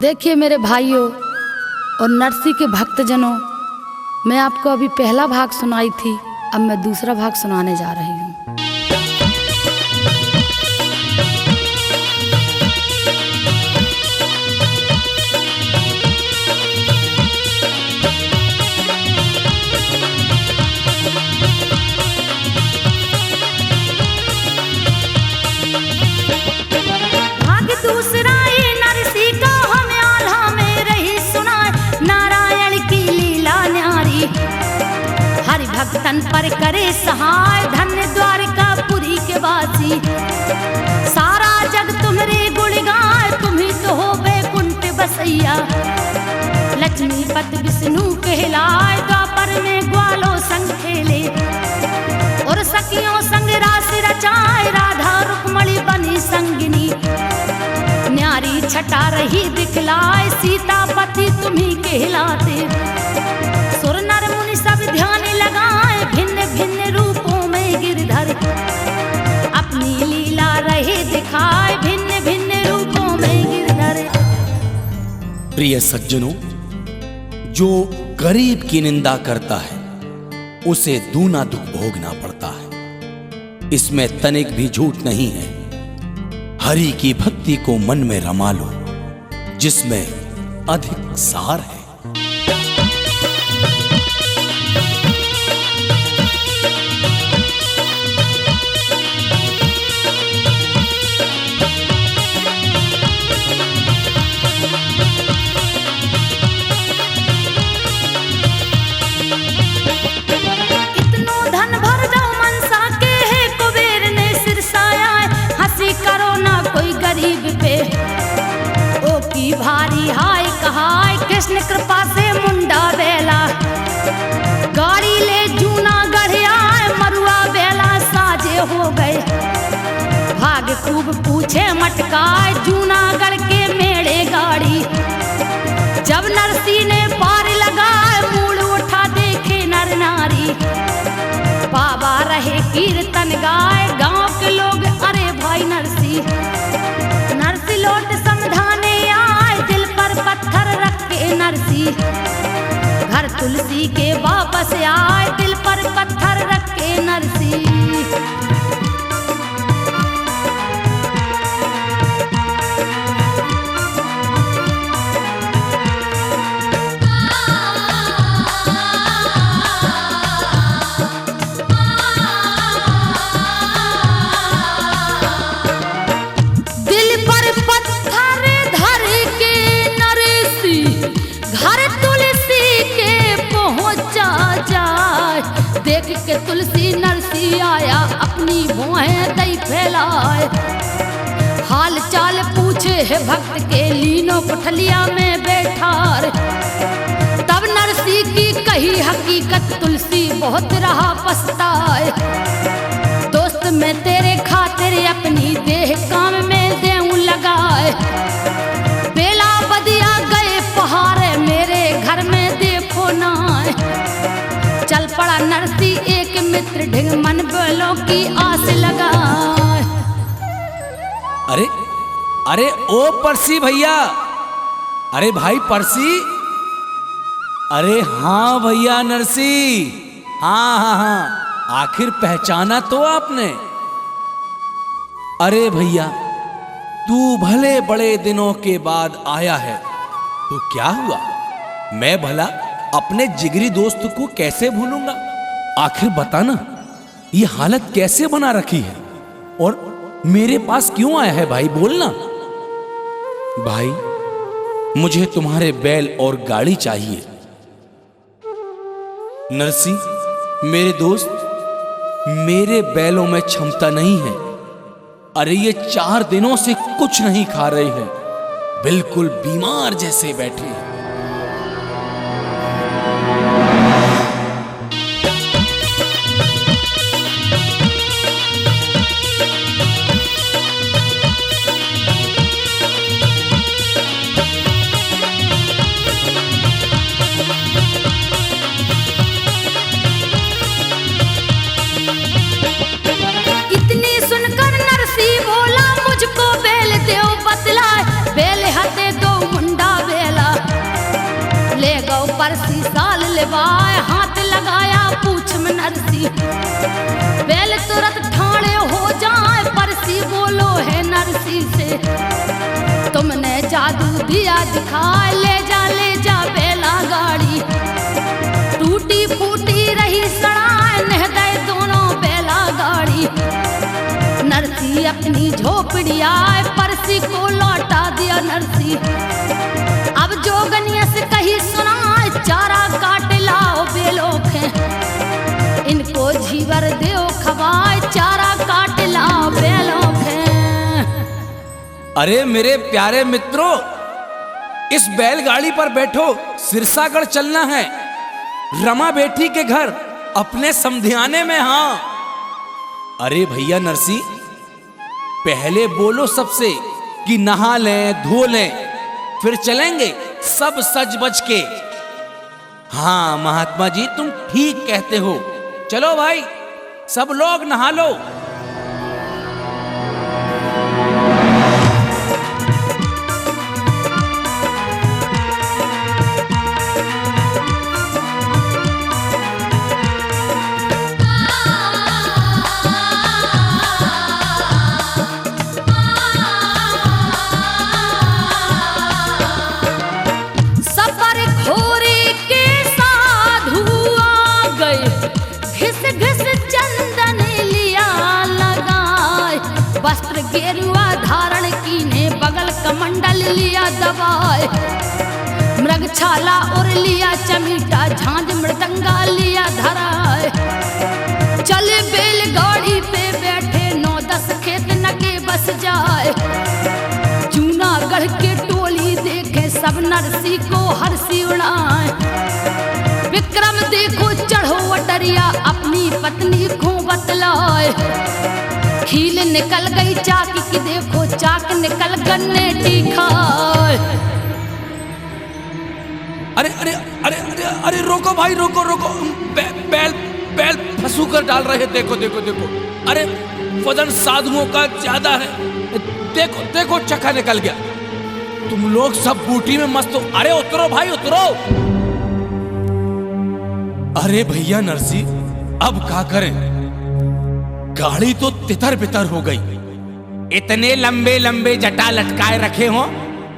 देखिए मेरे भाइयों और नरसी के भक्तजनों, मैं आपको अभी पहला भाग सुनाई थी, अब मैं दूसरा भाग सुनाने जा रही हूँ। भाग दूसरा ये नरसी का हमें आल्हा में रही सुनाए, नारायण की लीला न्यारी, हरि भक्तन पर करे सहाय, धन्य द्वारकापुरी के वासी। सारा जग तुम्हारे गुण गाए, तुम्ही तो हो बैकुंठ बसैया, लक्ष्मीपति विष्णु कहलाए, द्वापर में ग्वालों संग खेले, और सखियों संग रास रचाए, राधा रुक्मणी बनी संगिनी, न्यारी छटा रही दिखलाए, सीतापति तुम्ही कहलाते। सुर नर मुनि सब ध्यान लगाए, भिन्न भिन्न रूपों में गिरधर, अपनी लीला रहे दिखाए, भिन्न भिन्न रूपों में गिरधर। प्रिय सज्जनों, जो गरीब की निंदा करता है उसे दूना दुख भोगना पड़ता है, इसमें तनिक भी झूठ नहीं है। हरि की भक्ति को मन में रमा लो, जिसमें अधिक सार है। भारी हाय कहाय, कृष्ण कृपा से मुंडा बेला, गाड़ी ले जूना गढ़िया, मरुआ बेला साजे हो गए, भाग खूब पूछे मटकाए, जूना गढ़ के मेड़े गाड़ी, जब नरसी ने पार लगाए, मूल उठा देखे नर नारी, बाबा रहे कीर्तन गाए, गांव के लोग अरे भाई नरसी, नरसी लौट समझाने आए, दिल पर पत्थर रख के नरसी, घर तुलसी के वापस आए, दिल पर पत्थर रख के नरसी। देख के तुलसी नरसी आया, अपनी भुएं दई फैलाए, हाल चाल पूछे है भक्त के, लीनो कुठलिया में बैठार, तब नरसी की कही हकीकत, तुलसी बहुत रहा पछताए, दोस्त मैं तेरे खातिर अपनी देह काम में देऊं लगाए, बेला बदिया गए पहाड़े, मेरे घर में देखो ना, चल पड़ा नरसी एक मित्र, ढिंग मन बोलो की आस लगा। अरे अरे ओ परसी भैया, अरे भाई परसी, अरे हाँ भैया नरसी, हाँ हाँ हाँ, आखिर पहचाना तो आपने। अरे भैया तू भले बड़े दिनों के बाद आया है, तो क्या हुआ, मैं भला अपने जिगरी दोस्त को कैसे भूलूंगा। आखिर बताना ये हालत कैसे बना रखी है, और मेरे पास क्यों आया है भाई, बोलना। भाई मुझे तुम्हारे बैल और गाड़ी चाहिए। नरसी मेरे दोस्त, मेरे बैलों में क्षमता नहीं है। अरे ये 4 दिनों से कुछ नहीं खा रहे हैं, बिल्कुल बीमार जैसे बैठे हैं। बोला मुझको बेल देव बतलाए, बेल हते दो मुंडा परसी साल लेवाए, हाथ लगाया पूछ में नरसी। बैल तुरंत ठाणे हो जाए, परसी बोलो है नरसी से, तुमने जादू दिया दिखाए, ले जा बैला गाड़ी। टूटी फूटी रही सड़ाए, नह गए दोनों बैला गाड़ी। नरसी अपनी झोपड़ी आए, परसी को लौटा दिया नरसी। अब जोगनिया से कही सुनाए, चारा काट लाओ बेलों के, इनको झीवर देओ खवाए, चारा काट लाओ बेलों के। अरे मेरे प्यारे मित्रों, इस बैलगाड़ी पर बैठो, सिरसागढ़ चलना है, रमा बेटी के घर अपने समधियाने में। हाँ अरे भैया नरसी, पहले बोलो सबसे कि नहा लें धो लें, फिर चलेंगे सब सज बज के। हाँ महात्मा जी, तुम ठीक कहते हो, चलो भाई सब लोग नहा लो। गेरुआ धारण कीने, बगल कमंडल लिया दबाए, मृगछाला और लिया चमीटा, झांझ मृदंगा लिया धराए। चले बैलगाड़ी पे बैठे, 9-10 खेत नगे बस जाए। जूनागढ़ के टोली देखे, सब नरसी को हरसी उड़ाए। विक्रम देखो चढ़ो अटरिया, अपनी पत्नी को बतलाए। खील निकल गई चाक की, देखो चाक निकल गन्ने टीखाए। अरे अरे अरे अरे अरे रोको भाई, रोको रोको, बैल फंसू कर डाल रहे, देखो देखो देखो। अरे वजन साधुओं का ज्यादा है, देखो देखो चक्का निकल गया। तुम लोग सब बूटी में मस्त हो, अरे उतरो भाई उतरो। अरे भैया नरसी, अब क्या करें, गाड़ी तो तितर बितर हो गई। इतने लंबे लंबे जटा लटकाए रखे हो,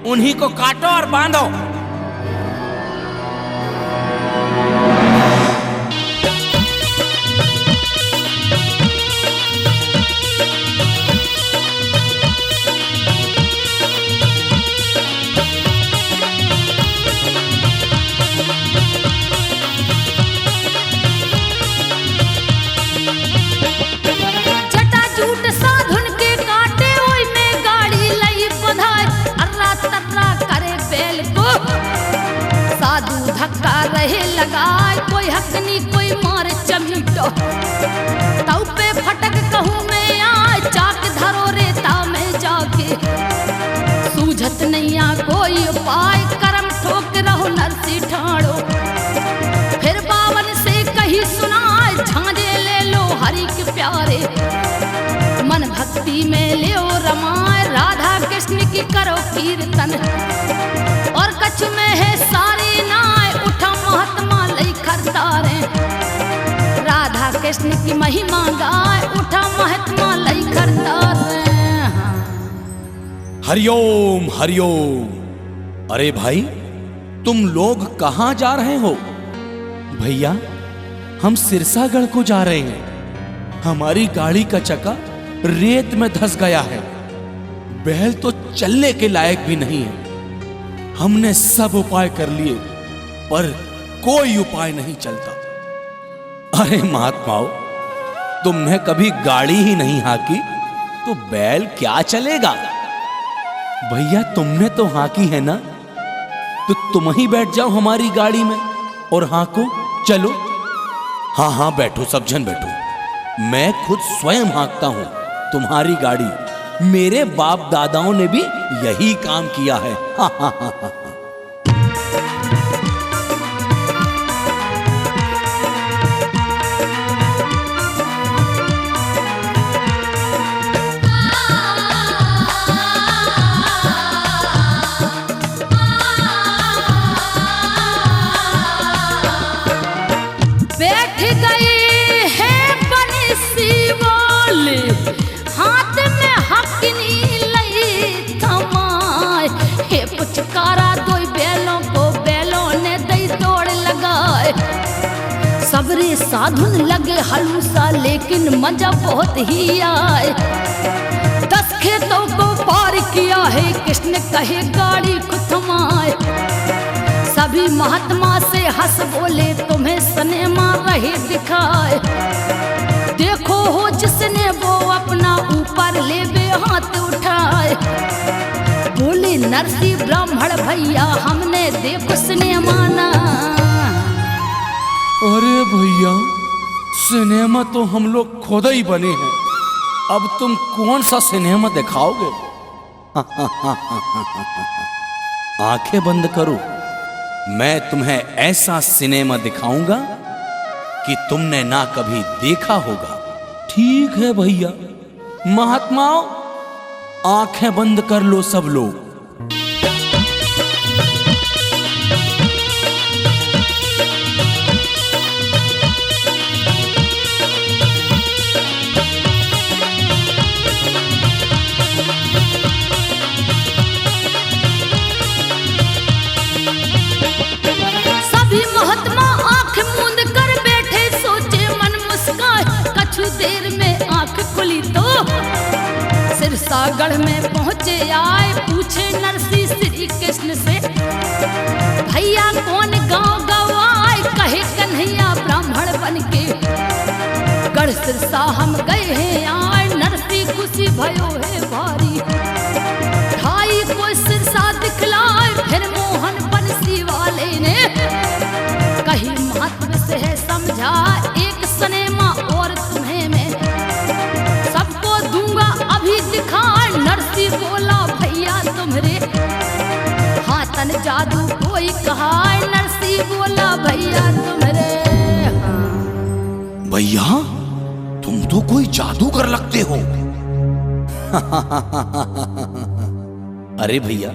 उन्हीं को काटो और बांधो। धक्का रहे लगाए, कोई हकनी कोई मारे चमीटो। तौ पे फटक कहूँ मैं आए, चाक धरो रेता में जाके। सूझत नैया कोई उपाय, करम ठोक रहो नरसी ठाड़ो। फिर बावन से कही सुनाए, झांझे ले लो हरि के प्यारे। मन भक्ति में ले रमाए, राधा कृष्ण की करो कीर्तन। और कछ में है सारी नाय, उठा महात्मा लई खरतारे। राधा कृष्ण की महिमा गाय, उठा महात्मा लई खरतारे। हरिओम हरिओम। अरे भाई, तुम लोग कहां जा रहे हो? भैया, हम सिरसागढ़ को जा रहे हैं। हमारी गाड़ी का चक्का रेत में धंस गया है, बैल तो चलने के लायक भी नहीं है। हमने सब उपाय कर लिए, पर कोई उपाय नहीं चलता। अरे महात्माओं, तुमने कभी गाड़ी ही नहीं हाकी तो बैल क्या चलेगा? भैया, तुमने तो हाकी है ना, तो तुम ही बैठ जाओ हमारी गाड़ी में और हाको, चलो। हाँ हाँ बैठो, सब जन बैठो। मैं खुद स्वयं हाकता हूं तुम्हारी गाड़ी। मेरे बाप दादाओं ने भी यही काम किया है। हाँ हाँ हाँ हाँ। शिवाले हाथ में हकनी लई थमाए। हे पुचकारा दोई बैलों को बैलों ने दई दौड़ लगाए। सबरे साधुन लगे हलूसा लेकिन मजा बहुत ही आए। 10 खेतों को पार किया है कृष्ण कहे गाड़ी को थमाए। सभी महात्मा से हंस बोले तुम्हें सिनेमा रहे दिखाए। देखो हो जिसने वो अपना ऊपर ले बे हाथ उठाए। बोले नरसी ब्राह्मण भैया हमने देखो सिनेमा ना। अरे भैया सिनेमा तो हम लोग खुद ही बने हैं, अब तुम कौन सा सिनेमा दिखाओगे? आंखें बंद करो, मैं तुम्हें ऐसा सिनेमा दिखाऊंगा कि तुमने ना कभी देखा होगा। ठीक है भैया, महात्माओं आंखें बंद कर लो सब लोग। देर में आंख खुली तो सिरसागढ़ में पहुंचे आए। पूछे नरसी श्री कृष्ण से भैया कौन गांव गवाए? कहे कन्हैया ब्राह्मण बनके गढ़ सिरसा हम गए हैं आए। नरसी खुशी भयो है भारी ढाई को सिरसा दिखलाए। फिर मोहन बंसी वाले ने कही महत्व से है समझा। एक सिनेमा और तुम्हें मैं सबको दूंगा अभी दिखा। नरसी बोला भैया तुम्हारे हाथन जादू कोई कहा। नरसी बोला भैया तुम्हारे भैया तुम तो कोई जादूगर लगते हो। अरे भैया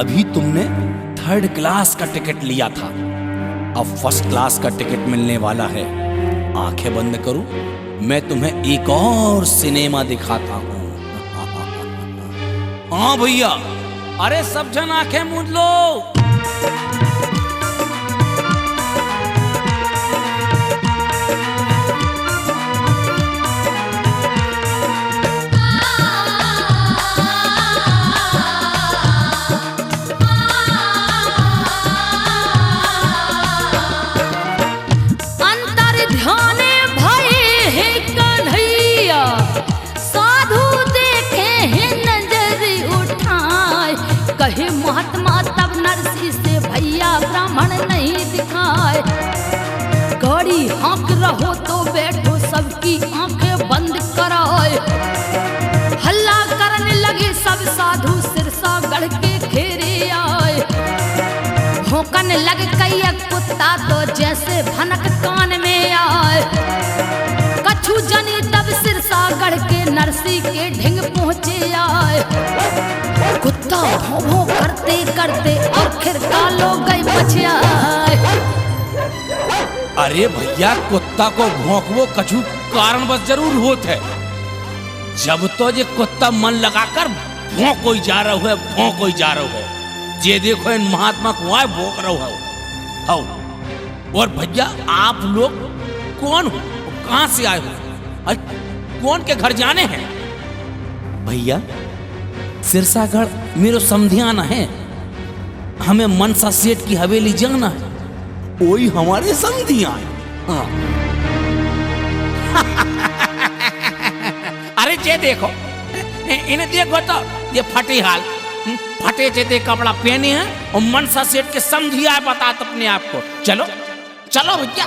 अभी तुमने 3rd क्लास का टिकट लिया था, अब 1st क्लास का टिकट मिलने वाला है। आंखें बंद करो, मैं तुम्हें एक और सिनेमा दिखाता हूं। हाँ भैया, अरे सब जन आंखें मूंद लो। कहे महात्मा तब नरसी से भैया ब्राह्मण नहीं दिखाए। गाड़ी हाँक रहो तो बैठो सबकी आंखें बंद कराए। हल्ला करने लगे सब साधु सिरसागढ़ के घेरे आए। भौंकने लगे कई कुत्ता तो जैसे भनक कान में आए। कछु जनी तब सिरसागढ़ के नरसी के ढिंग पहुंचे आए। कुत्ता भौं भौं करते करते आखिर कालो गई बचियाए। अरे भैया कुत्ता को भौंकवो कछु कारण बस जरूर होत है। जब तो ये कुत्ता मन लगाकर भौंको ही जा रहा है, भौंको ही जा रहा है। ये देखो इन महात्मा को आए भौंक रहा हो। और भैया आप लोग कौन हो, कहां से आए हो, कौन के घर जाने हैं? भैया सिरसागढ़ मेरो समधियाना है, हमें मनसा सेठ की हवेली जाना है। वही हमारे समधिया है। हाँ। अरे ये देखो, इन्हें देखो तो ये फटे हाल फटे चेते कपड़ा पहने हैं और मनसा सेठ के समधिया बता अपने आप को। चलो चलो भैया।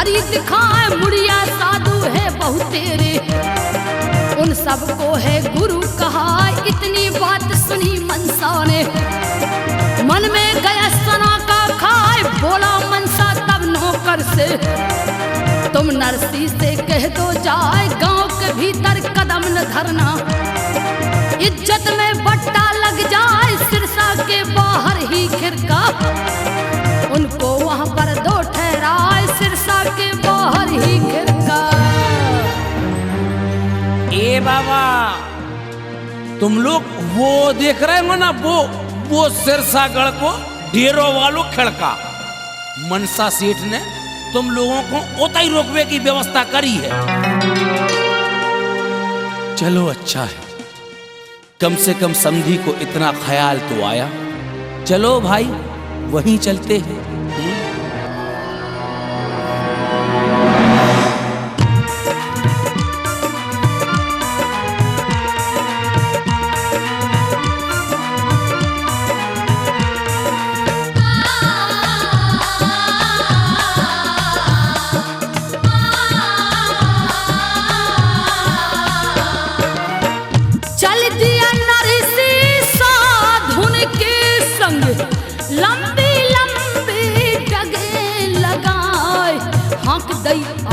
भरी दिखाए मुड़िया साधु है बहु तेरे, उन सबको है गुरु कहा। इतनी बात सुनी मनसा ने, मन में गया सना का खाए, बोला मनसा तब नौकर से, तुम नरसी से कह दो जाए गांव के भीतर कदम न धरना, इज्जत में बट्टा लग जाए सिरसा के बाहर ही खिरका, उनको वहां पर दो ठहराए सिरसा के बाहर ही खिरका। ए बाबा, तुम लोग वो देख रहे हो ना, वो सिरसागढ़ को डेरों वालों खिड़का, मनसा सेठ ने तुम लोगों को उताई रोकवे की व्यवस्था करी है। चलो अच्छा है, कम से कम समधी को इतना ख्याल तो आया। चलो भाई वहीं चलते हैं।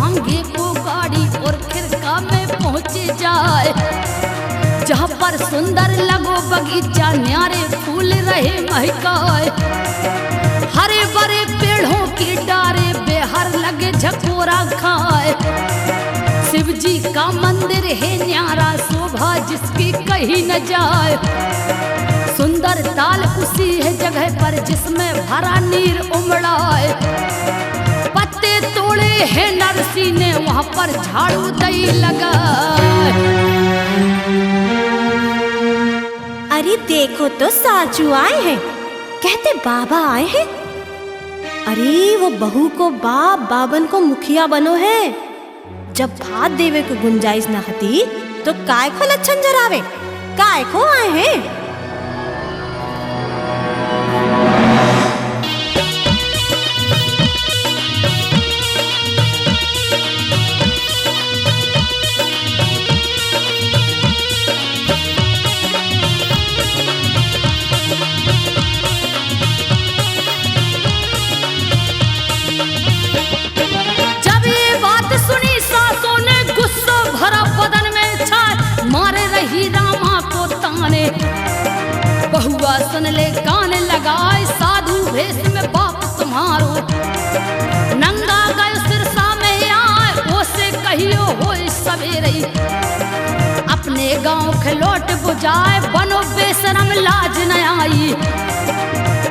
आगे को गाड़ी और खिरका में पहुंचे जाए, जहाँ पर सुंदर लगो बगीचा न्यारे फूल रहे महकाए, हरे भरे पेड़ों की डारे बेहर लगे झकोरा खाए, शिव जी का मंदिर है न्यारा शोभा जिसकी कहीं न जाए, सुंदर ताल उसी है जगह पर जिसमें भरा नीर उमड़ाए, पत्ते तोड़े हैं नरसी ने वहां पर झाड़ू दई लगा। अरे देखो तो साचू आए हैं, कहते बाबा आए हैं। अरे वो बहू को बाप बाबन को मुखिया बनो है, जब भात देवे को गुंजाइश न हती तो काय को लक्षण जरावे, काय को आए हैं। बहुआ सुन ले कान लगाए, साधु भेष में बाप तुम्हारो, नंगा गए सिरसा में आए, ओसे कहियो हो सवेरे, अपने गांव खिलौट बुझाए, बनो बेशरम लाज न आई,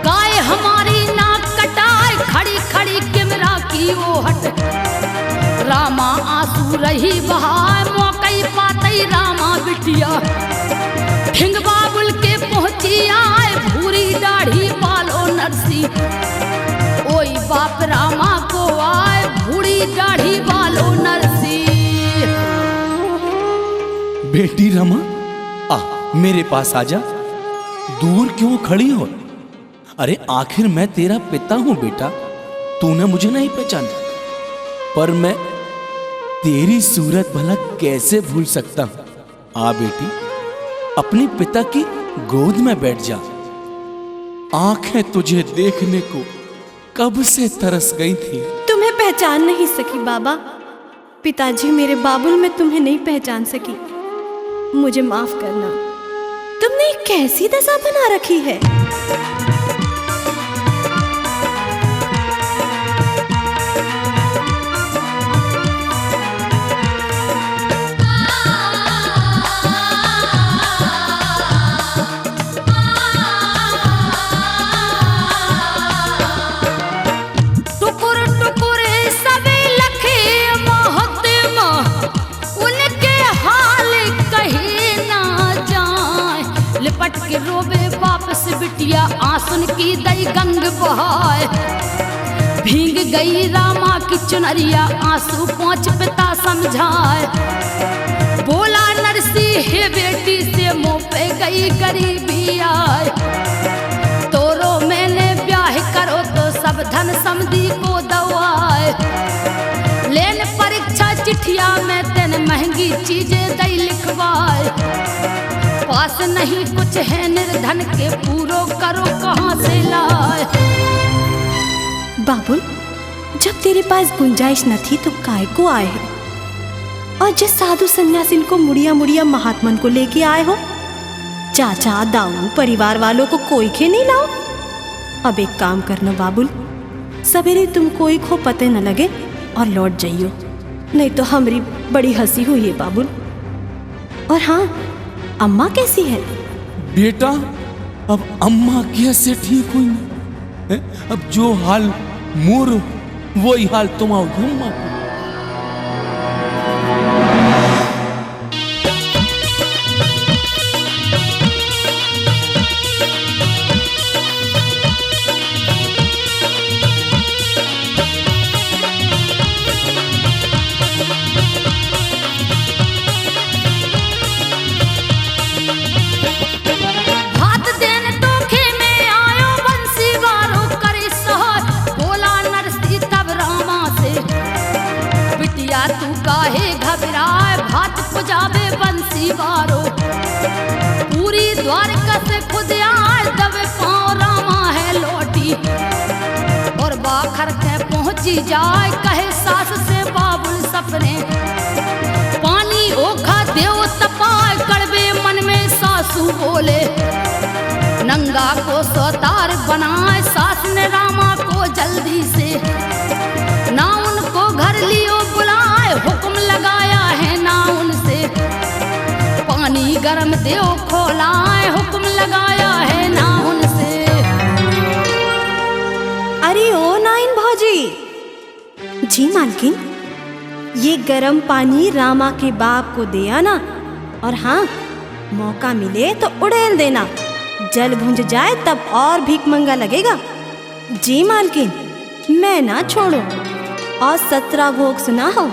गाय हमारी नाक कटाए, खड़ी खड़ी किमरा की ओहट, रामा आंसू रही बहाए, मौकई पातई रामा बिटिया, हिंग बाबुल के पहुंची आए, भूरी दाढ़ी बालो नरसी, ओई बाप रामा को आए, भूरी दाढ़ी बालो नरसी। बेटी रमा, आ मेरे पास आजा, दूर क्यों खड़ी हो? अरे आखिर मैं तेरा पिता हूं बेटा, तूने मुझे नहीं पहचाना, पर मैं तेरी सूरत भला कैसे भूल सकता हूं। आ बेटी, अपने पिता की गोद में बैठ जा, आंखें तुझे देखने को कब से तरस गई थी। तुम्हें पहचान नहीं सकी बाबा, पिताजी मेरे बाबुल में तुम्हें नहीं पहचान सकी, मुझे माफ करना। तुमने कैसी दशा बना रखी है। के रोबे वापस बिटिया, आंसुन की दई गंग बहाए, भीग गई रामा की चुनरिया, आंसू पोंछ पिता समझाए, बोला नरसी हे बेटी से मुंह पे गई गरीबी आए, तोरो मैंने ब्याह करो तो सब धन समधी को दवाए, चिट्ठिया में तेन महंगी चीजें दई लिखवाए, पास नहीं कुछ है निर्धन के पूरो करो कहाँ से लाए। बाबुल, जब तेरे पास गुंजाइश न थी तो काय को आए हो? और जिस साधु सन्यासिन को मुड़िया मुड़िया महात्मन को लेके आए हो, चाचा दाऊ परिवार वालों को कोई खे नहीं लाओ। अब एक काम करना बाबुल, सवेरे तुम कोई को पते न लगे और लौट जाइयो, नहीं तो हमारी बड़ी हंसी हुई है बाबुल। और हाँ, अम्मा कैसी है? बेटा, अब अम्मा कैसे ठीक हुई है? अब जो हाल मोर वही हाल तुम्हारी अम्मा को। तू काहे घबराए, भात पुजाबे बंसी बारो, पूरी द्वारका से खुद आए, दबे पाँव रामा है लौटी, और बाखर के पहुंची जाए, कहे सास से बाबुल सपने, पानी ओखा देव तपाए, कड़वे मन में सासू बोले, नंगा को सोतार बनाए, सास ने रामा को जल्दी से, ना उनको घर लियो बुलाए, हुक्म लगाया है ना उनसे, पानी गरम देव खोलाए, हुक्म लगाया है ना उनसे। अरे ओ नाइन भौजी जी, मालकिन ये गरम पानी रामा के बाप को दे आना, और हाँ, मौका मिले तो उड़ेल देना, जल भुंज जाए तब और भीख मंगा लगेगा। जी मालकिन, मैं ना छोड़ो, और 17 भोग सुना हो।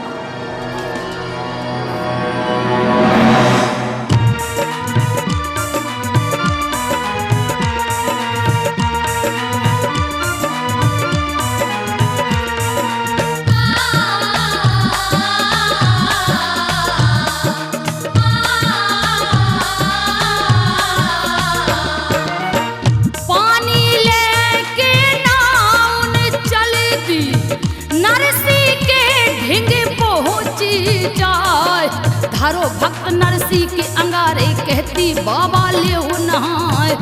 धारो भक्त नरसी के अंगारे, कहती बाबा ले नहाए,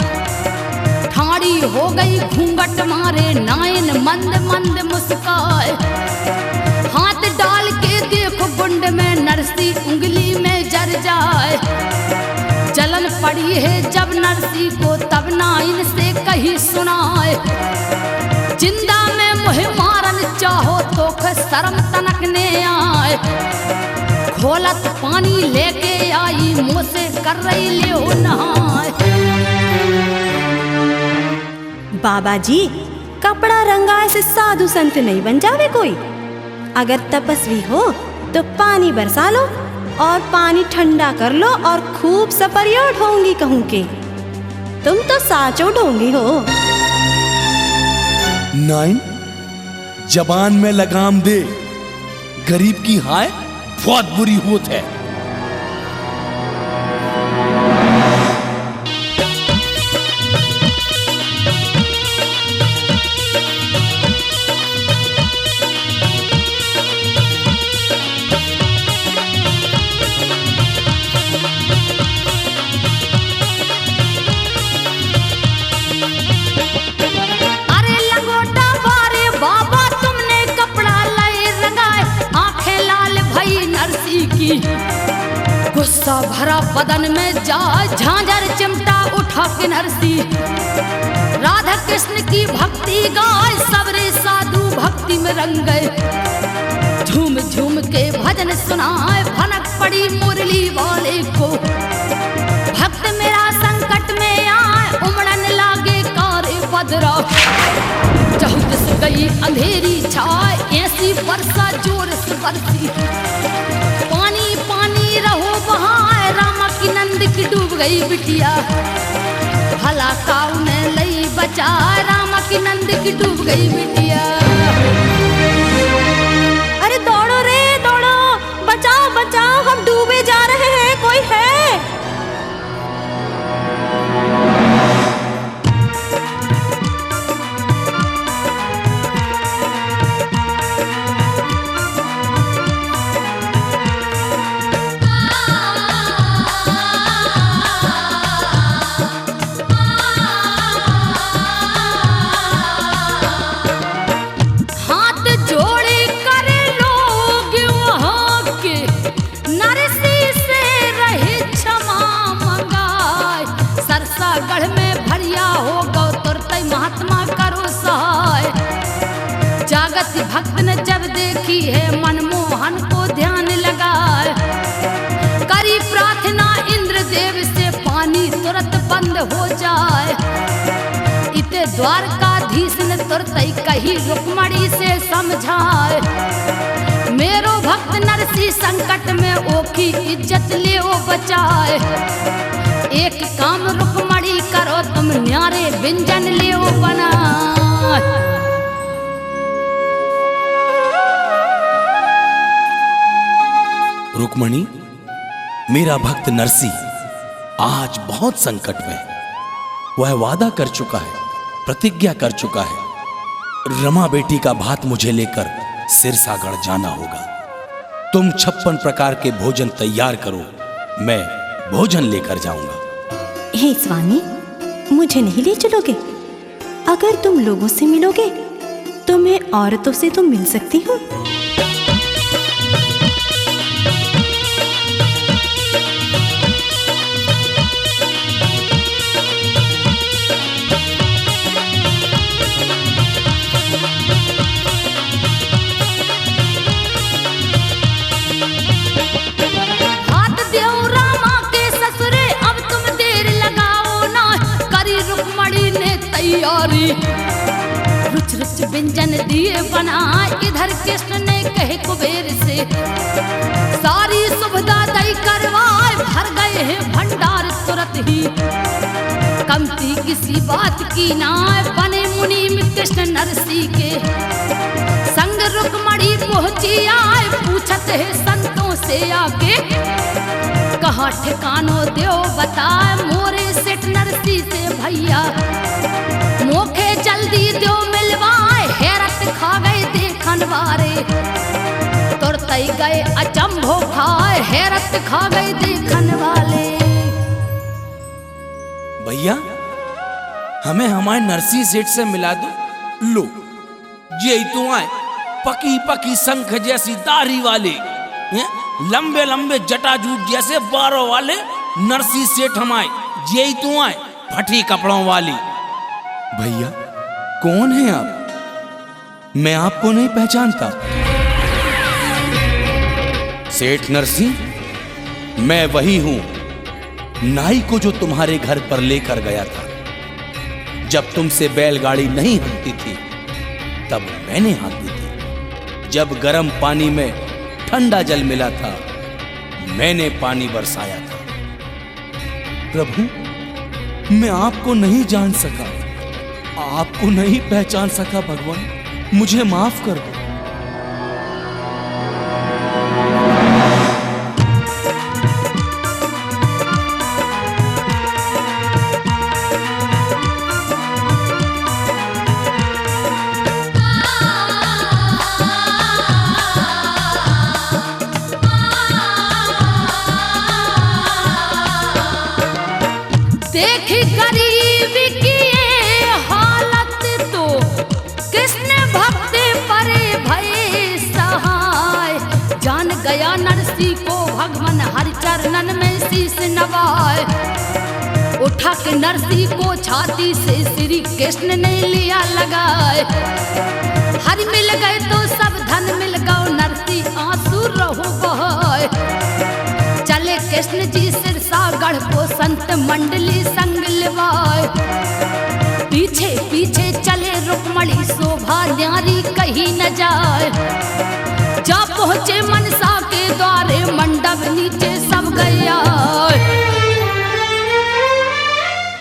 ठाड़ी हो गई घूंघट मारे, नायन मंद मंद मुस्काए, हाथ डाल के देखो गुंड में, नरसी उंगली में जर जाए, जलन पड़ी है जब नरसी को, तब नाइन से कही सुनाए, जिंदा में मुहे मारन चाहो तो शर्म तनकने आए, खोलत पानी लेके आई, मुँह से कर रही ले नहाए। बाबा जी, कपड़ा रंगाए से साधु संत नहीं बन जावे कोई। अगर तपस्वी हो तो पानी बरसा लो और पानी ठंडा कर लो और खूब सपरिया ढोंगी कहूँ के। तुम तो साचो ढोंगी हो। नाइन, जबान में लगाम दे, गरीब की हाय बहुत बुरी होत है। गुस्सा भरा बदन में जा झांझर चिमटा उठा के नरसी, राधा कृष्ण की भक्ति गाय, सबरे साधु भक्ति में रंग गए, झूम झूम के भजन सुनाए, भनक पड़ी मुरली वाले को, भक्त मेरा संकट में आए, उमड़न लागे कारे बदरा, चहुत से गई अंधेरी छाए, ऐसी वर्षा जोर से बरसी, पानी पानी रहो बहाए, रामा की नंद की डूब गई बिटिया, भला काऊ ने लई बचा, रामा की नंद की डूब गई बिटिया। अरे दौड़ो रे दौड़ो, बचाओ बचाओ, हम डूबे जा रहे हैं, कोई है? भक्त ने जब देखी है मनमोहन को ध्यान लगाए, करी प्रार्थना इंद्र देव से पानी तुरंत बंद हो जाए। इते द्वारकाधीश ने तुरंत ही कही रुक्मणी से समझाए, मेरो भक्त नरसी संकट में ओकी इज्जत ले ओ बचाए। एक काम रुक्मणी करो तुम, न्यारे व्यंजन ले ओ बनाए। रुक्मणी, मेरा भक्त नरसी आज बहुत संकट में है। वह वादा कर चुका है, प्रतिज्ञा कर चुका है। रमा बेटी का भात मुझे लेकर सिरसागढ़ जाना होगा। तुम 56 प्रकार के भोजन तैयार करो, मैं भोजन लेकर जाऊंगा। हे स्वामी, मुझे नहीं ले चलोगे? अगर तुम लोगों से मिलोगे तो मैं औरतों से तो मिल सकती हूँ। रुच रुच व्यंजन दिए बनाए, इधर कृष्ण ने कहे कुबेर से, सारी सुविधा दई करवाए। भर गए हैं भंडार तुरंत ही, कमती किसी बात की ना। बने मुनीम कृष्ण नरसी के संग रुक्मणी पहुंची आए। पूछत है संतों से आके, कहाँ ठिकानो देव बताए। मोरे सेठ नरसी से भैया मोखे जल्दी दो मिलवाए। हैरत खा गए देखन वारे, तुरतई गए अचंभो खाए। हैरत खा गए देखन वाले। भैया, हमें हमारे नरसी सेठ से मिला दो। लो, ये तो आए पकी पकी शंख जैसी दाढ़ी वाले, लंबे लंबे जटाजूट जैसे बारों वाले नरसी सेठ हमारे। ये तो आए फटी कपड़ों वाली। भैया, कौन है आप? मैं आपको नहीं पहचानता। सेठ नरसी, मैं वही हूं, नाई को जो तुम्हारे घर पर लेकर गया था। जब तुमसे बैलगाड़ी नहीं हाँकती थी तब मैंने हाँकी थी। जब गर्म पानी में ठंडा जल मिला था मैंने पानी बरसाया था। प्रभु, मैं आपको नहीं जान सका, आपको नहीं पहचान सका। भगवान, मुझे माफ कर दो। देखी गरीबी की ये हालत तो कृष्ण भक्ति परे भय सहाय। जान गया नरसी को भगवान हरि चरणन में शीश नवाए। उठा के नरसी को छाती से श्री कृष्ण ने लिया लगाए। हरि मिल गए तो सब धन मिल गओ, नरसी आंसू रहो बहाए। चले कृष्ण जी सिरसागढ़ को संत मंडली संग लिवाए। पीछे पीछे चले रुक्मणी शोभा न्यारी कहीं न जाए। जा पहुंचे मनसा के द्वारे, मंडप नीचे सब गया।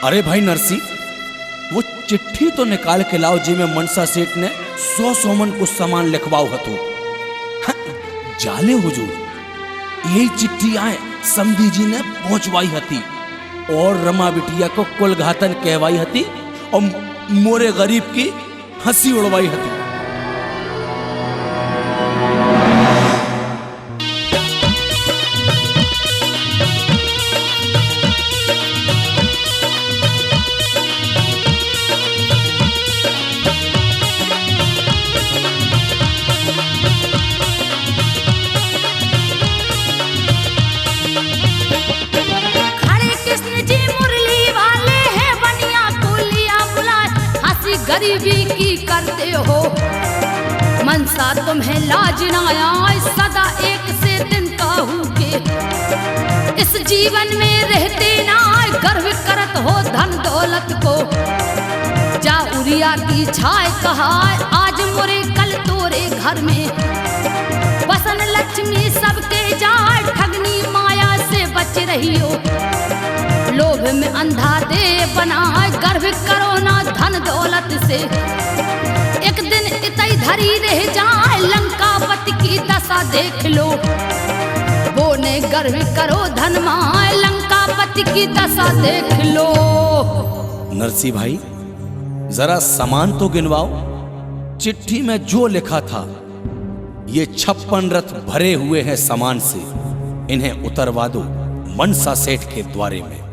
अरे भाई नरसी, वो चिट्ठी तो निकाल के लाओ जी में मनसा सेठ ने 100 मन को सामान लिखवाओ हतो। जाले हुजूर, यही चिट्ठी आए समधी जी ने पहुंचवाई हती और रमा बिटिया को कुलघातन कहवाई हती और मोरे गरीब की हंसी उड़वाई हती। गरीबी की करते हो मनसा तुम्हें लाज ना आए सदा एक से दिन कहूँगे इस जीवन में रहते ना गर्व करत हो धन दौलत को जा उरिया की छाए कहा आज मोरे कल तोरे घर में बसन लक्ष्मी सबके जाए ठगनी माया से बच रही हो लोभ में अंधा दे बनाए गर्व करो ना धन दौलत से एक दिन इतई धरी रह जाए लंकापति की दशा देख लो वो ने गर्व करो धन माए लंकापति की दशा देख लो। नरसी भाई जरा सामान तो गिनवाओ, चिट्ठी में जो लिखा था ये 56 रथ भरे हुए हैं सामान से, इन्हें उतरवा दो मनसा सेठ के द्वारे में।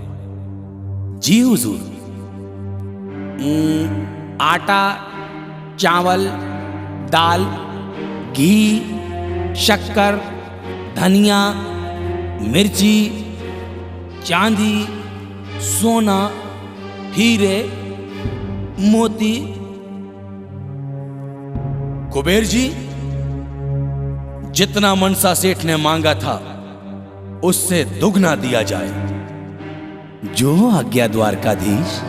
जी हुजूर। आटा, चावल, दाल, घी, शक्कर, धनिया, मिर्ची, चांदी, सोना, हीरे, मोती। कुबेर जी, जितना मनसा सेठ ने मांगा था उससे दुगना दिया जाए। जो आज्ञा द्वारकाधीश।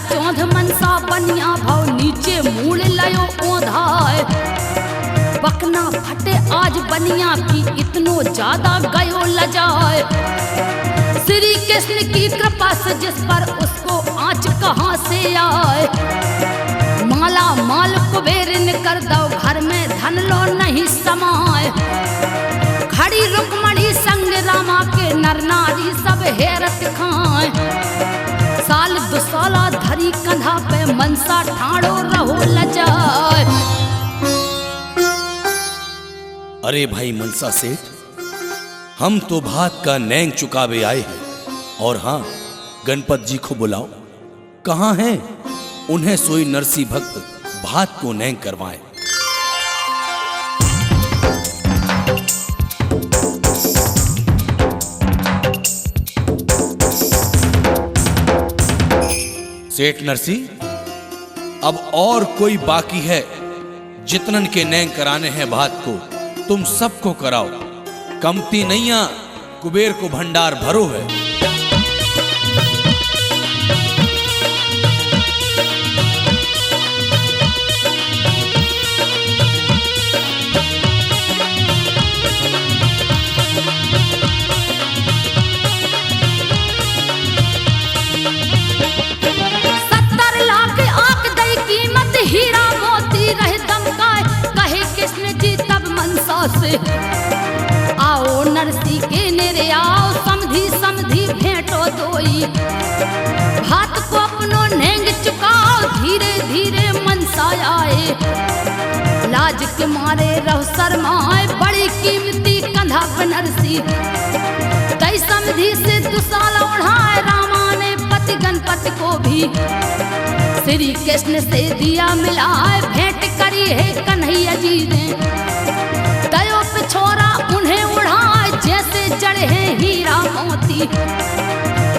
चौध मनसा बनिया भाव नीचे मूल लयो ओधाय बकना फटे आज बनिया की इतनो ज्यादा गयो लजाए श्री कृष्ण की कृपा से जिस पर उसको आँच कहाँ से आए माला माल कुबेर ने कर दो घर में धन लो नहीं समाए खड़ी रुक्मणी संग रामा के नर नारी सब हैरत खाए साल दुसाला धरी कंधा पे मनसा ठाड़ो रहो लजाए। अरे भाई मनसा सेठ, हम तो भात का नैंग चुकावे आए हैं और हाँ गणपत जी को बुलाओ। कहाँ हैं? उन्हें सोई नरसी भक्त भात को नैंग करवाएं। सेठ नरसी, अब और कोई बाकी है जितनन के नैंग कराने हैं भात को तुम सबको कराओ। कमती नैया कुबेर को भंडार भरो है। से आओ नरसी के नेरे आओ समधी समधी भेंटो दोई भात को अपनो नेंग चुकाओ धीरे धीरे मनसा आए लाज के मारे रहो शर्माए बड़ी कीमती कंधा पे नरसी कई समधी से दुसाला उड़ाए रामा ने पति गणपति को भी श्री कृष्ण से दिया मिलाए भेंट करी है कन्हैया जी ने दयो पिछोरा उन्हें उड़ाए जैसे जड़े हैं हीरा मोती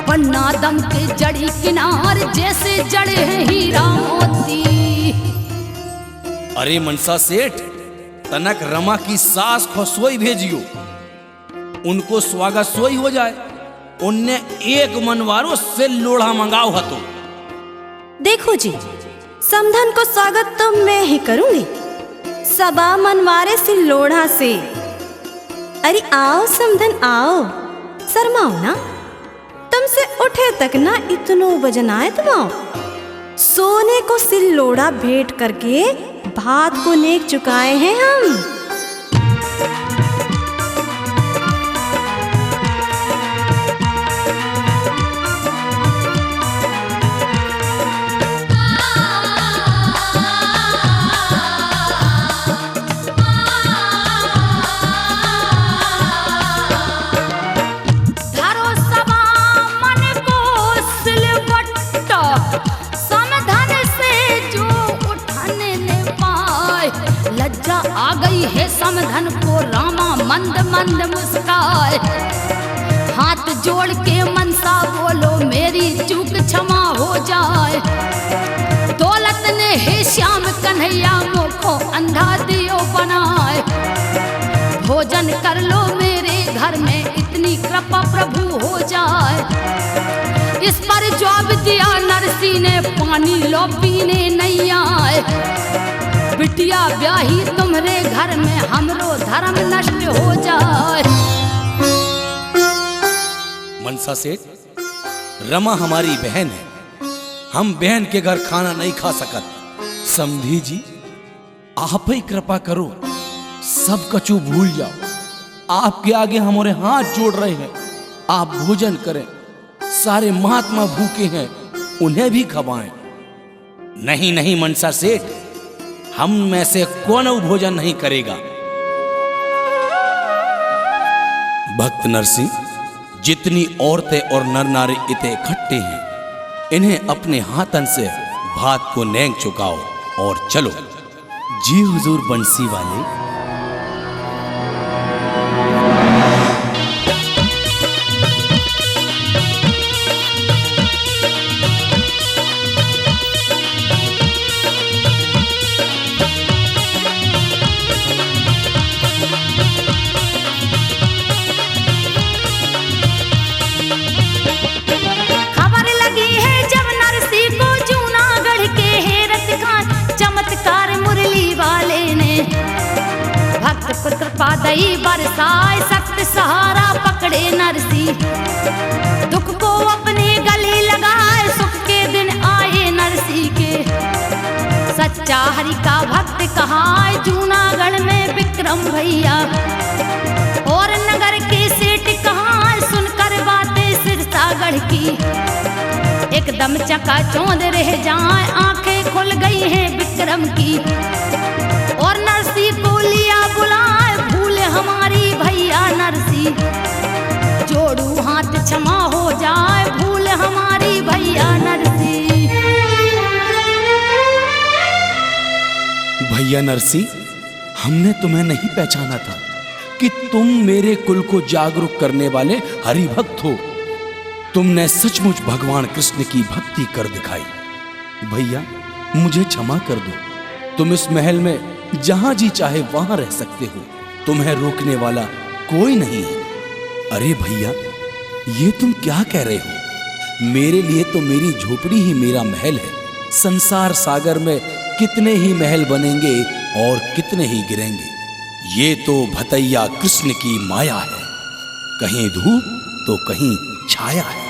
पन्ना दम के जड़ी किनार जैसे जड़े हैं हीरा मोती। अरे मनसा सेठ, तनक रमा की सास को सोई भेजियो, उनको स्वागत सोई हो जाए। उनने एक मनवारो से लोढ़ा मंगाओ हतो। देखो जी, समधन को स्वागत तो मैं ही करूंगी, सबा मनवारे से लोढ़ा से। अरे आओ समधन आओ, शर्माओ ना, तुमसे उठे तक ना इतनो वजन आए तुम। सोने को सिल लोढ़ा भेंट करके भात को नेक चुकाए हैं हम। आ गई है समधन को रामा मंद मंद मुस्काए। हाथ जोड़ के मनसा बोलो मेरी चूक क्षमा हो जाए। दौलत ने हे श्याम कन्हैया मुखो अंधा दियो बनाए। भोजन कर लो मेरे घर में इतनी कृपा प्रभु हो जाए। इस पर जवाब दिया नरसी ने पानी लो पीने नहीं आए। बिटिया ब्याही तुम्हारे घर में हमरो धर्म नष्ट हो जाए। मनसा सेठ, रमा हमारी बहन है, हम बहन के घर खाना नहीं खा सकत। समधी जी, आप ही कृपा करो, सब कछु भूल जाओ। आपके आगे हमारे हाथ जोड़ रहे हैं, आप भोजन करें। सारे महात्मा भूखे हैं, उन्हें भी खवाएं। नहीं नहीं मनसा सेठ, हम में से कौन भोजन नहीं करेगा। भक्त नरसिंह, जितनी औरतें और नर नारी इतने इकट्ठे हैं, इन्हें अपने हाथन से भात को नेंग चुकाओ और चलो। जी हुजूर बंसी वाले। कृपा दई बरसाए, सख्त सहारा पकड़े नरसी। दुख को अपने गले लगाए, सुख के दिन आए नरसी के। सच्चा हरि का भक्त कहाए, जूनागढ़ में विक्रम भैया। और नगर के सेठ कहाए, सुनकर बातें सिरसागढ़ की। एकदम चकाचौंध रह जाए, आंखें खुल गई हैं विक्रम की। और नरसी को लिया बुलाए, भूल हमारी भैया नरसी। जोड़ू हाथ क्षमा हो जाए, भूल हमारी भैया नरसी। भैया नरसी, हमने तुम्हें नहीं पहचाना था कि तुम मेरे कुल को जागरूक करने वाले हरि भक्त हो। तुमने सचमुच भगवान कृष्ण की भक्ति कर दिखाई। भैया मुझे क्षमा कर दो, तुम इस महल में जहां जी चाहे वहां रह सकते हो, तुम्हें रोकने वाला कोई नहीं है। अरे भैया, ये तुम क्या कह रहे हो? मेरे लिए तो मेरी झोपड़ी ही मेरा महल है। संसार सागर में कितने ही महल बनेंगे और कितने ही गिरेंगे। ये तो भतैया कृष्ण की माया है, कहीं धूप तो कहीं छाया है।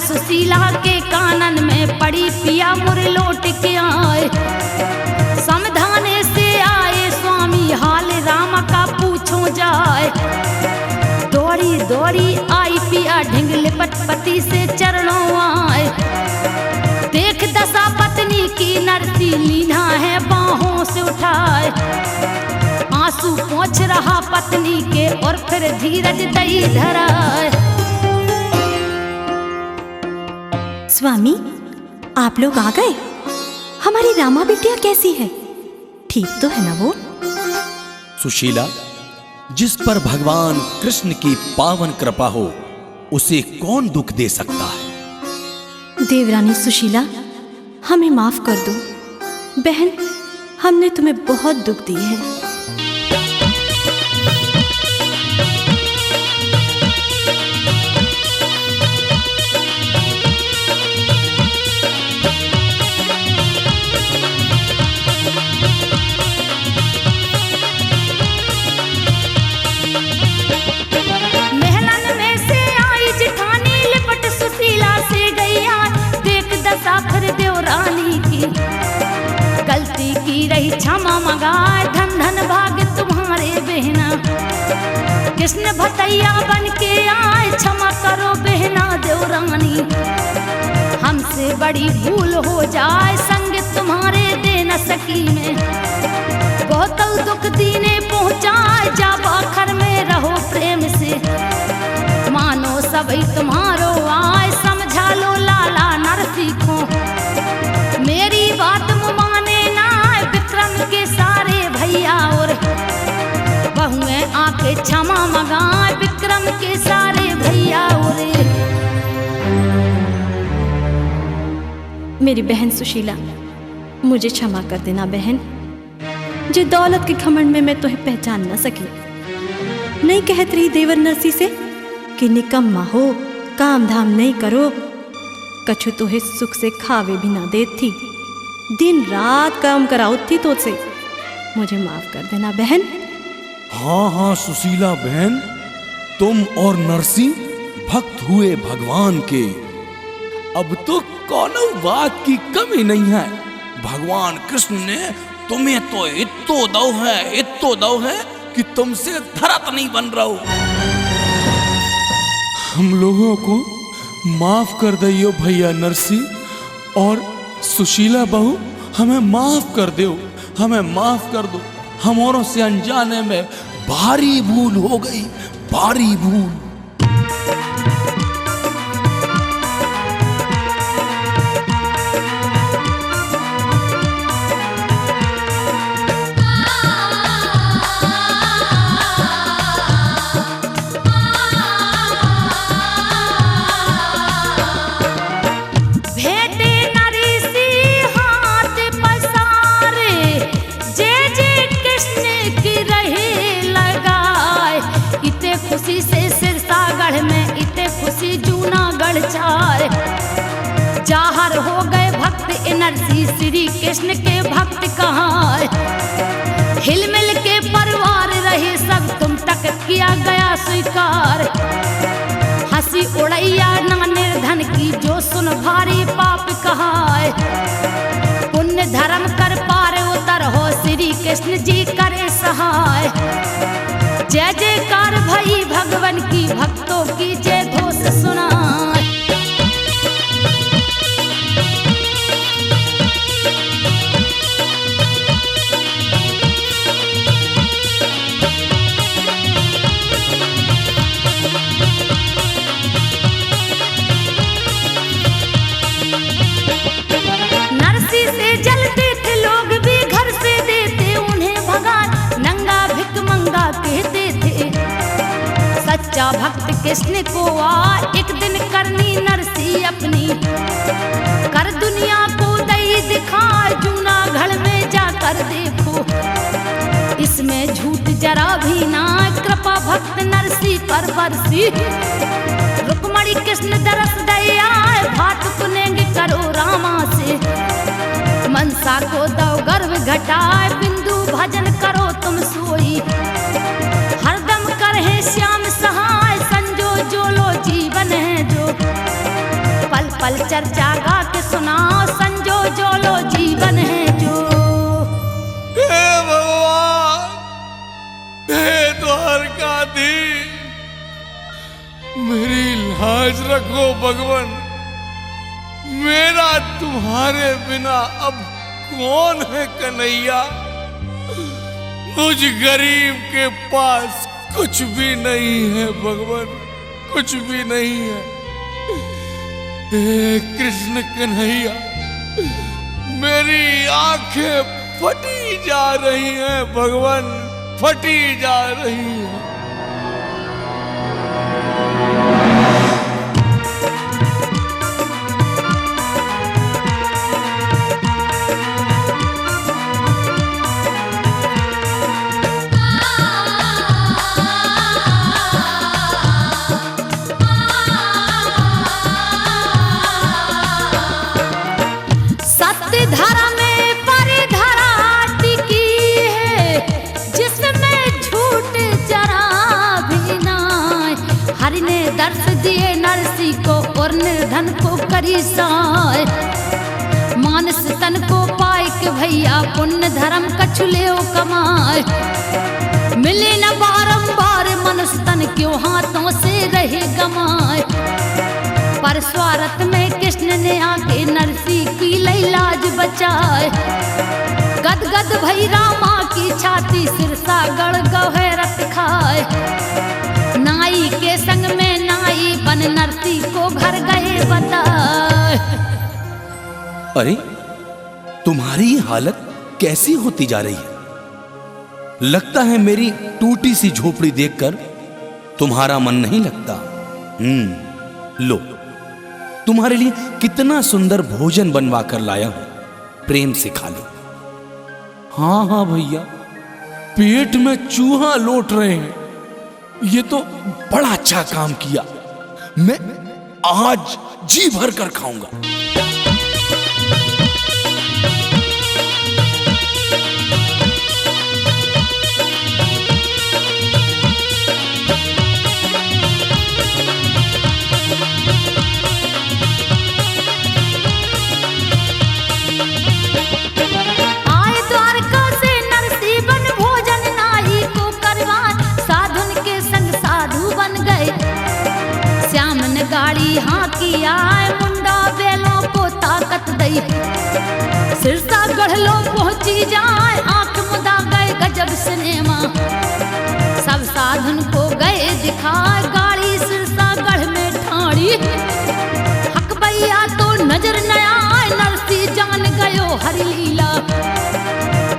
सुशीला के कानन में पड़ी, पिया मुरे लौट के आए। समधाने से आए स्वामी, हाल राम का पूछो जाए। दौड़ी दौड़ी आई पिया ढिंग लिपट पति से चरण चरणों आए। देख दशा पत्नी की नरसी लीना है बाहों से उठाए। आंसू पोंछ रहा पत्नी के और फिर धीरज दई धराए। स्वामी, आप लोग आ गए? हमारी रामा बिटिया कैसी है? ठीक तो है ना वो? सुशीला, जिस पर भगवान कृष्ण की पावन कृपा हो उसे कौन दुख दे सकता है। देवरानी सुशीला, हमें माफ कर दो। बहन, हमने तुम्हें बहुत दुख दिए हैं। देवरानी की गलती की रही क्षमा मंगाए। धन धन भाग तुम्हारे बहना, कृष्ण भतैया बन के आए। क्षमा करो बहना देवरानी, हमसे बड़ी भूल हो जाए। संग तुम्हारे दे न सकी मैं, बहुत दुख दीने पहुँचाए। जब आखिर में रहो प्रेम से, मानो सभी तुम्हारो आए। समझा लो लाला नरसी को, मेरी बात माने ना। विक्रम के सारे भैया और बहुएं आके क्षमा मंगाए। विक्रम के सारे भैया और मेरी बहन सुशीला, मुझे क्षमा कर देना बहन। जो दौलत के घमंड में मैं तुम्हें पहचान न सकी। नहीं कहत रही देवर नरसी से कि निकम्मा हो, काम धाम नहीं करो। कछु तोहे सुख से खावे भी ना देत थी, दिन रात काम कराओ थी तो से। मुझे माफ कर देना बहन। हाँ हाँ सुशीला बहन, तुम और नरसी भक्त हुए भगवान के। अब तो कोनो बात की कमी नहीं है। भगवान कृष्ण ने तुम्हें तो इत्तो दो है कि तुमसे धरत नहीं बन रहा हो। हम लोगों को माफ कर दियो भैया नरसी, और सुशीला बहू हमें माफ कर दो, हमें माफ कर दो। हमारों से अनजाने में भारी भूल हो गई, भारी भूल। खुशी से सिरसागढ़ में इते खुशी जूनागढ़ चार। जाहर हो गए भक्त नरसी, श्री कृष्ण के भक्त कहाँ। हिलमिल के परिवार रहे सब, तुम तक किया गया स्वीकार। हंसी उड़ैया ना निर्धन की, जो सुन भारी पाप कहाँ। पुण्य धर्म कर पार उतर हो, श्री कृष्ण जी करे सहाय। जय जयकार भई भगवान की, भक्तों की जय घोष सुनाए। नरसी से जलते थे लोग भी, घर से देते उन्हें भगान। नंगा भिक मंगा कहते थे, सच्चा भक्त कृष्ण को आ एक दिन करनी नरसी अपनी। कर दुनिया को दई दिखा, जूनागढ़ में जाकर देखो। इसमें झूठ जरा भी ना, कृपा भक्त नरसी पर बरसी। रुक्मणी कृष्ण दरस दया, भात पुनेंगे करो रामा से। मनसा को दो गर्व घटाए, बिंदु भजन करो तुम सोई। हरदम करे श्याम सहाय, संजो जो लो जीवन है जो। पल पल चर्चा गा के सुनाओ, संजो जो लो जीवन है जो। हे भगवान, हे द्वारकाधीश, मेरी लाज रखो भगवान, तुम्हारे बिना अब कौन है कन्हैया? मुझ गरीब के पास कुछ भी नहीं है भगवान, कुछ भी नहीं है। हे कृष्ण कन्हैया, मेरी आंखें फटी जा रही हैं भगवान, फटी जा रही हैं। धरा में परिधरा टिकी है, जिसमें झूठ जरा भी नाय। हरि ने दर्श दिए नरसी को और निर्धन को करी साय। मानस तन को पाए के भैया पुण्य धर्म कछुले कमाए। मिले न बारंबार मनुष्य तन क्यों हाथों से रहे गमाए। पर स्वार्थ में कृष्ण ने आके नरसी की लाज बचाए। गद गद भई रामा की छाती सिरसा गड़ गहरत खाए। नाई के संग में नाई बन नरसी को घर गए बताए। अरे तुम्हारी ये हालत कैसी होती जा रही है? लगता है मेरी टूटी सी झोपड़ी देखकर तुम्हारा मन नहीं लगता। लो, तुम्हारे लिए कितना सुंदर भोजन बनवा कर लाया हूं, प्रेम से खा लो। हाँ हाँ भैया, पेट में चूहा लौट रहे हैं। ये तो बड़ा अच्छा काम किया, मैं आज जी भर कर खाऊंगा। गाड़ी हाँ की आए, मुंडा बेलों को ताकत दई। सिरसा गढ़ पहुंची जाए, आंख मुदा गए गजब सिनेमा। सब साधन को गए दिखाए, गाड़ी सिरसा गढ़ में ठाड़ी। हक भैया तो नजर न आए, नरसी जान गयो हरि लीला।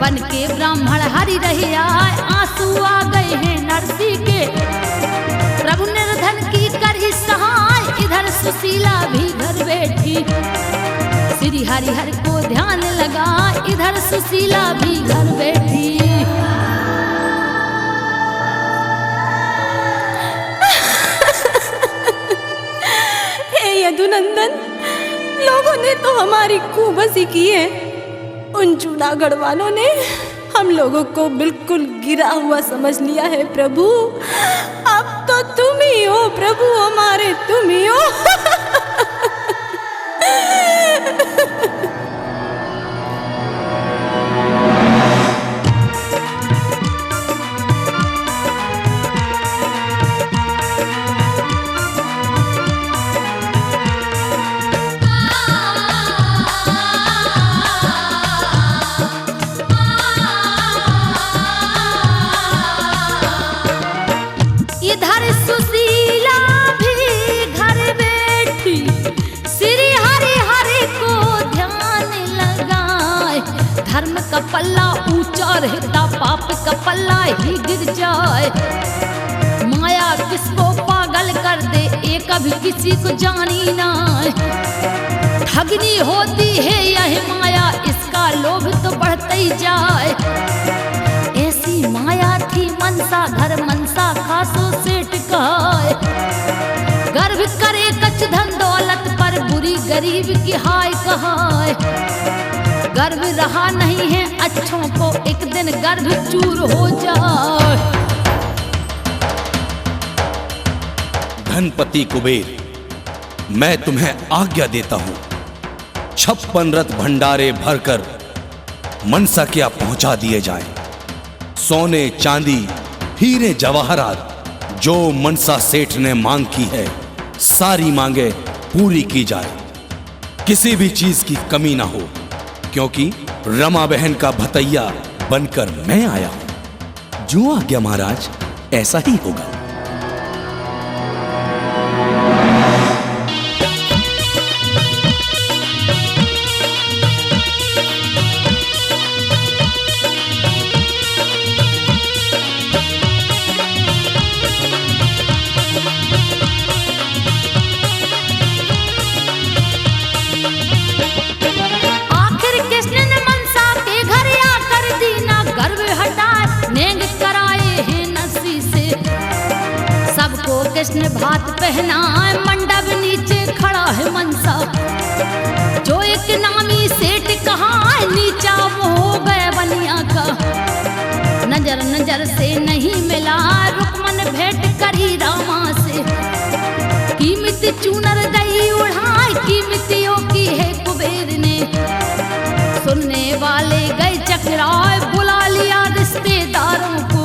बन के ब्राह्मण हरि रहे आए, आंसू आ गए हैं नरसी के। प्रभु निर्धन की करी सहाय, इधर सुशीला भी घर बैठी। श्री हरिहर को ध्यान लगा, इधर सुशीला भी घर बैठी। हे यदुनंदन, लोगों ने तो हमारी खूब हंसी की है। उन जूनागढ़ वालों ने हम लोगों को बिल्कुल गिरा हुआ समझ लिया है प्रभु। अब तो तुम ही हो प्रभु हमारे, तुम ही हो। इधर सुशीला भी घर बैठी, श्री हरि हरि को ध्यान लगाए। धर्म का पल्ला ऊंचा रहता, पाप का पल्ला ही गिर जाए। माया किसको पागल कर दे, ये कभी किसी को जानी ना। ठगनी होती है यह माया, इसका लोभ तो बढ़ता ही जाए। ऐसी माया थी मनसा, घर मनसा खासो सेठ कहाए। गर्व करे कच धन दौलत पर, बुरी गरीब की हाय कहाए। गर्व रहा नहीं है अच्छों को, एक दिन गर्भ चूर हो जाए। धनपति कुबेर, मैं तुम्हें आज्ञा देता हूं, 56 रथ भंडारे भरकर मनसा क्या पहुंचा दिए जाएं। सोने चांदी हीरे जवाहरात जो मनसा सेठ ने मांग की है, सारी मांगे पूरी की जाए। किसी भी चीज की कमी ना हो, क्योंकि रमा बहन का भतैया बनकर मैं आया हूं। जो आज्ञा महाराज, ऐसा ही होगा। आखिर कृष्ण ने मनसा के घर आकर दीना गर्व हटाए, नेंग कराए हैं नसी से। सबको कृष्ण भात पहनाए, मंडप नीचे खड़ा है मनसा। जो एक नामी सेठ कहाँ नीचा वो हो गए बनिया का। नजर नजर से नहीं मिला, रुक्मन भेंट करी रामा से। कीमत चूनर दई उड़ाई, कीमतियों की है कुबेर ने। सुनने वाले गए चकराए, बुला लिया रिश्तेदारों को।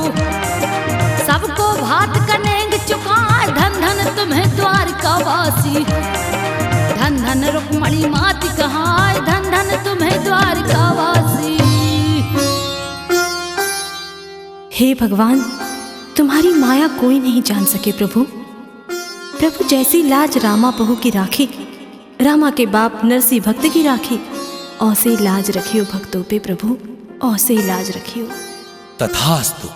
सबको भात का नेंग चुकाए, धन धन तुम्हें द्वारका वासी। धन धन रुक्मणी मात कहाए, धन धन तुम्हें द्वारका वासी। हे भगवान, तुम्हारी माया कोई नहीं जान सके प्रभु। प्रभु जैसी लाज रामा बहू की राखी, रामा के बाप नरसी भक्त की राखी, औसे लाज रखियो भक्तों पे प्रभु, औसे लाज रखियो। तथास्तु।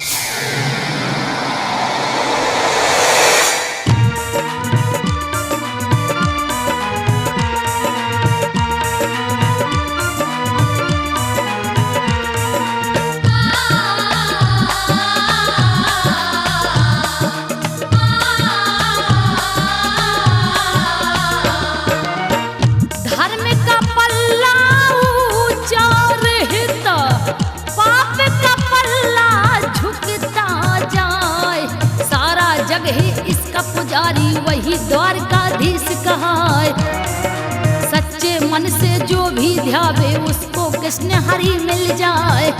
धर्म का पल्ला ऊंचा रहता, पाप का पल्ला झुकता जाए। सारा जग है इसका पुजारी, वही द्वारकाधीश कहाए। सच्चे मन से जो भी ध्यावे, उसको कृष्ण हरि मिल जाए।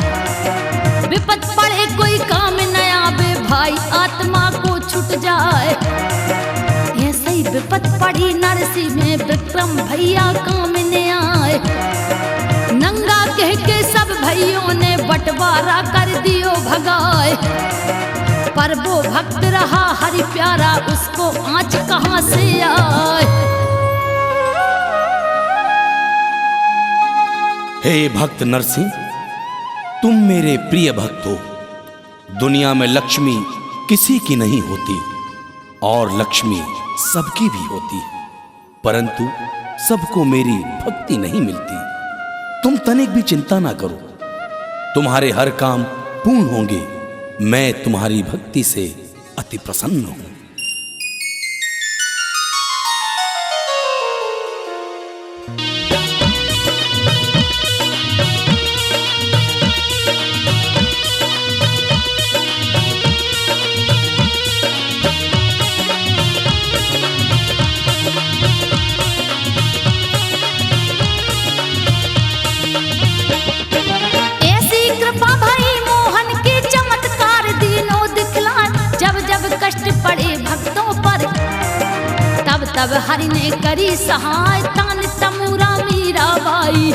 विपत पड़े कोई काम न आवे, भाई आत्मा को छूट जाए। ऐसे ही विपत पड़ी नरसी में, विक्रम भैया काम ने आए। नंगा कह के सब भाइयों ने बंटवारा कर दियो भगाए। पर वो भक्त रहा हरि प्यारा, उसको आँच कहाँ से आए। हे भक्त नरसिंह, तुम मेरे प्रिय भक्त हो। दुनिया में लक्ष्मी किसी की नहीं होती, और लक्ष्मी सबकी भी होती है, परंतु सबको मेरी भक्ति नहीं मिलती। तुम तनिक भी चिंता ना करो, तुम्हारे हर काम पूर्ण होंगे। मैं तुम्हारी भक्ति से अति प्रसन्न हूं। ऐसी कृपा भई मोहन की चमत्कार दीनों दिखलाए। जब जब कष्ट पड़े भक्तों पर, तब तब हरि ने करी सहाय। तान तमूरा मीराबाई,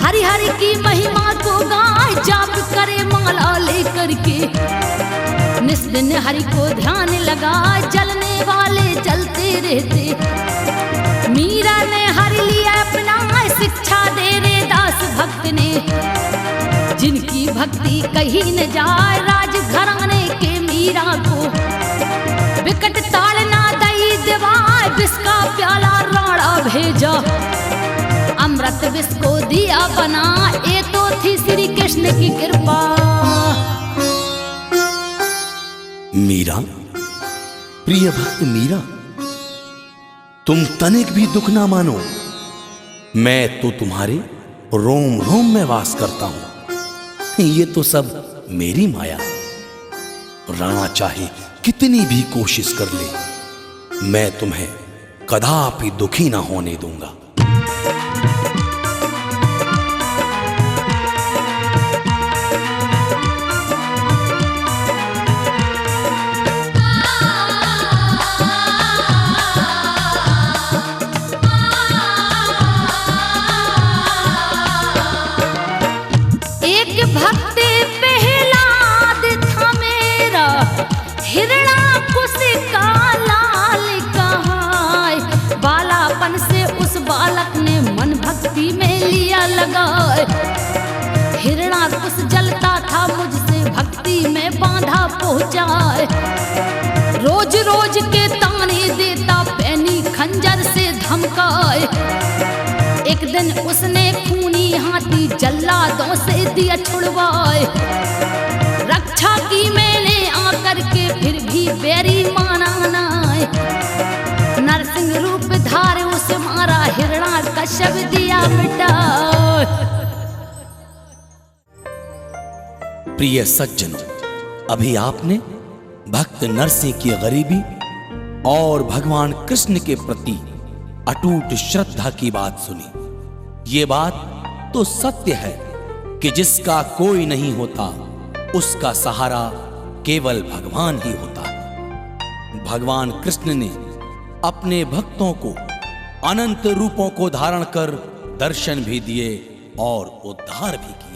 हरि हरि की महिमा को गाय। जाप करे माला लेकर के, निस दिन हरि को ध्यान लगा। जलने वाले जलते रहते, मीरा ने हरि लिया अपना। शिक्षा दे रे दास भक्त ने, जिनकी भक्ति कहीं न जाए। राज घराने के मीरा को, विकट ताड़ना दई दिवाए। विष का प्याला राणा भेजा, अमृत विष को दिया बना। ये तो थी श्री कृष्ण की कृपा। मीरा, प्रिय भक्त मीरा, तुम तनिक भी दुख ना मानो। मैं तो तुम्हारे रोम रोम में वास करता हूं। ये तो सब मेरी माया है। राणा चाहे कितनी भी कोशिश कर ले, मैं तुम्हें कदापि दुखी ना होने दूंगा। भक्ति प्रहलाद था मेरा, हिरणाकुश का लाल कहाय। बालापन से उस बालक ने मन भक्ति में लिया लगाए। हिरणाकुश जलता था मुझसे भक्ति में बांधा पहुंचाए। रोज रोज के ताने देता पैनी खंजर से धमकाए। एक दिन उसने खूनी हाथी जल्लादों से दिया छुड़वाए। रक्षा की मैंने आकर के फिर भी बैरी माना नाय। नरसिंह रूप धारे उसे मारा, हिरणाकश्यप दिया मिटा। प्रिय सज्जनों, अभी आपने भक्त नरसिंह की गरीबी और भगवान कृष्ण के प्रति अटूट श्रद्धा की बात सुनी। ये बात तो सत्य है कि जिसका कोई नहीं होता उसका सहारा केवल भगवान ही होता है। भगवान कृष्ण ने अपने भक्तों को अनंत रूपों को धारण कर दर्शन भी दिए और उद्धार भी किया।